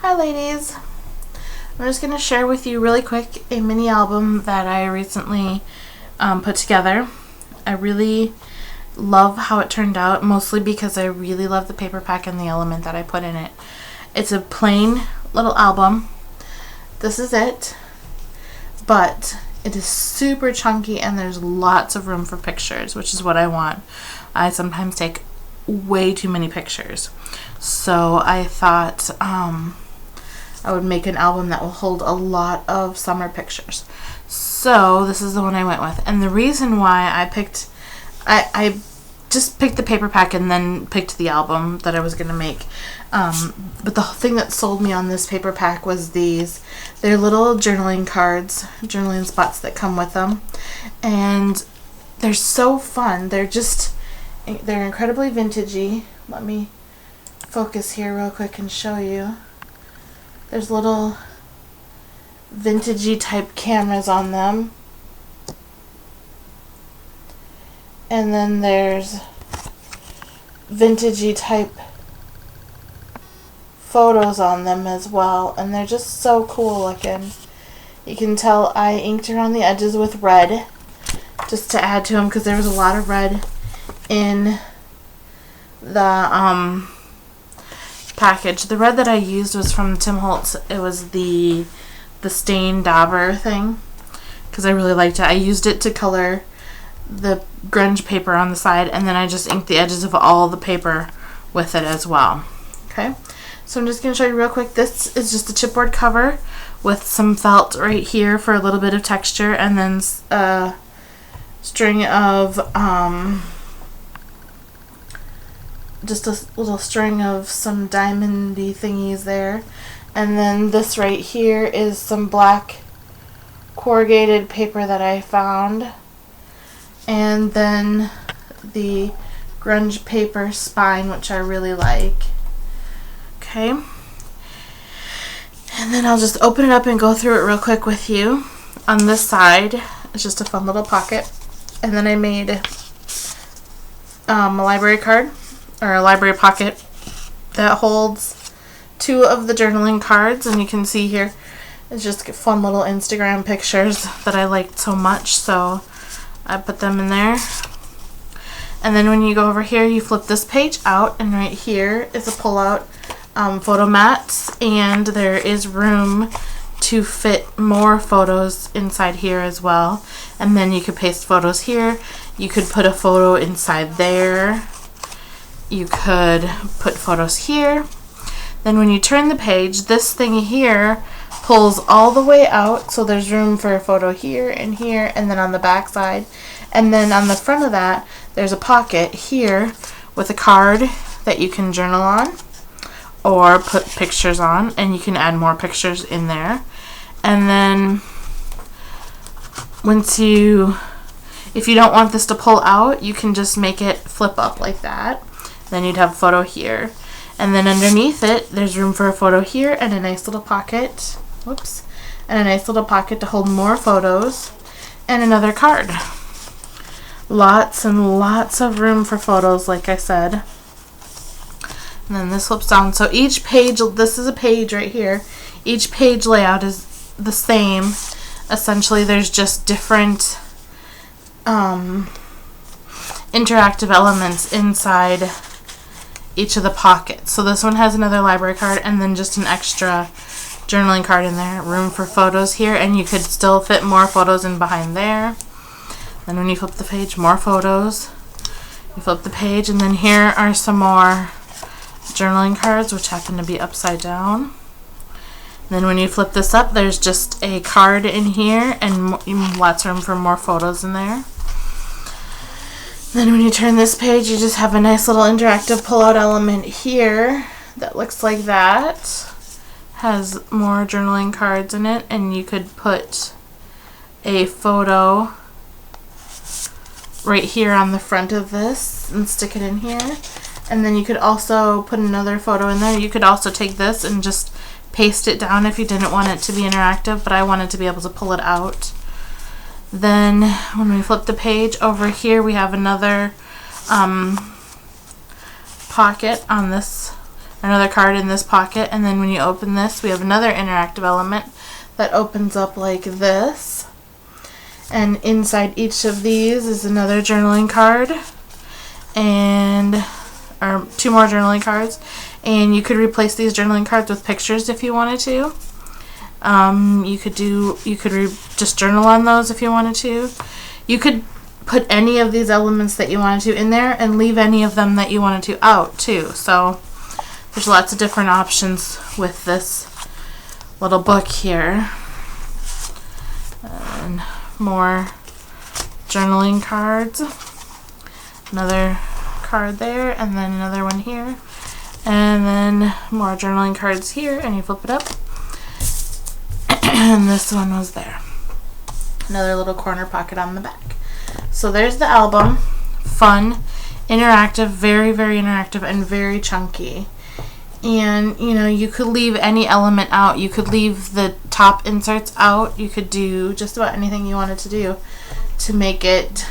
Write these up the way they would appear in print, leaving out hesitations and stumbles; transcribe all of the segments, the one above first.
Hi ladies! I'm just going to share with you really quick a mini album that I recently put together. I really love how it turned out, mostly because I really love the paper pack and the element that I put in it. It's a plain little album. This is it, but it is super chunky and there's lots of room for pictures, which is what I want. I sometimes take way too many pictures, so I thought I would make an album that will hold a lot of summer pictures. So this is the one I went with, and the reason why I just picked the paper pack and then picked the album that I was going to make. But the thing that sold me on this paper pack was these. They're little journaling cards, journaling spots that come with them, and they're so fun. They're incredibly vintagey. Let me focus here real quick and show you. There's little vintagey type cameras on them. And then there's vintagey type photos on them as well. And they're just so cool looking. You can tell I inked around the edges with red just to add to them because there was a lot of red in the package. The red that I used was from Tim Holtz. It was the stain dauber thing because I really liked it. I used it to color the grunge paper on the side, and then I just inked the edges of all the paper with it as well. Okay, so I'm just going to show you real quick. This is just a chipboard cover with some felt right here for a little bit of texture, and then a string of just a little string of some diamondy thingies there. And then this right here is some black corrugated paper that I found. And then the grunge paper spine, which I really like. Okay. And then I'll just open it up and go through it real quick with you. On this side, it's just a fun little pocket. And then I made a library card, or a library pocket that holds 2 of the journaling cards, and you can see here it's just fun little Instagram pictures that I liked so much, so I put them in there. And then when you go over here, you flip this page out, and right here is a pull-out photo mats, and there is room to fit more photos inside here as well. And then you could paste photos here. You could put a photo inside there. You could put photos here. Then when you turn the page, this thing here pulls all the way out, so there's room for a photo here, and then on the back side. And then on the front of that, there's a pocket here with a card that you can journal on or put pictures on, and you can add more pictures in there. And then if you don't want this to pull out, you can just make it flip up like that. Then you'd have a photo here. And then underneath it, there's room for a photo here and a nice little pocket. Whoops. And a nice little pocket to hold more photos and another card. Lots and lots of room for photos, like I said. And then this flips down. So each page, this is a page right here. Each page layout is the same. Essentially, there's just different interactive elements inside each of the pockets. So this one has another library card and then just an extra journaling card in there. Room for photos here, and you could still fit more photos in behind there. Then when you flip the page, more photos. You flip the page, and then here are some more journaling cards, which happen to be upside down. Then when you flip this up, there's just a card in here and lots of room for more photos in there. Then when you turn this page, you just have a nice little interactive pull-out element here that looks like that. Has more journaling cards in it, and you could put a photo right here on the front of this and stick it in here. And then you could also put another photo in there. You could also take this and just paste it down if you didn't want it to be interactive, but I wanted to be able to pull it out. Then when we flip the page over here, we have another pocket on this another card in this pocket, and then when you open this, we have another interactive element that opens up like this. And inside each of these is another journaling card, or 2 more journaling cards. And you could replace these journaling cards with pictures if you wanted to. You could just journal on those if you wanted to. You could put any of these elements that you wanted to in there and leave any of them that you wanted to out too. So there's lots of different options with this little book here. And more journaling cards. Another card there, and then another one here. And then more journaling cards here, and you flip it up. And this one was there. Another little corner pocket on the back. So there's the album. Fun, interactive, very, very interactive, and very chunky. And, you know, you could leave any element out. You could leave the top inserts out. You could do just about anything you wanted to do to make it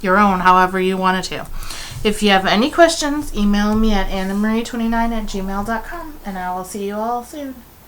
your own, however you wanted to. If you have any questions, email me at annamarie29@gmail.com, and I will see you all soon.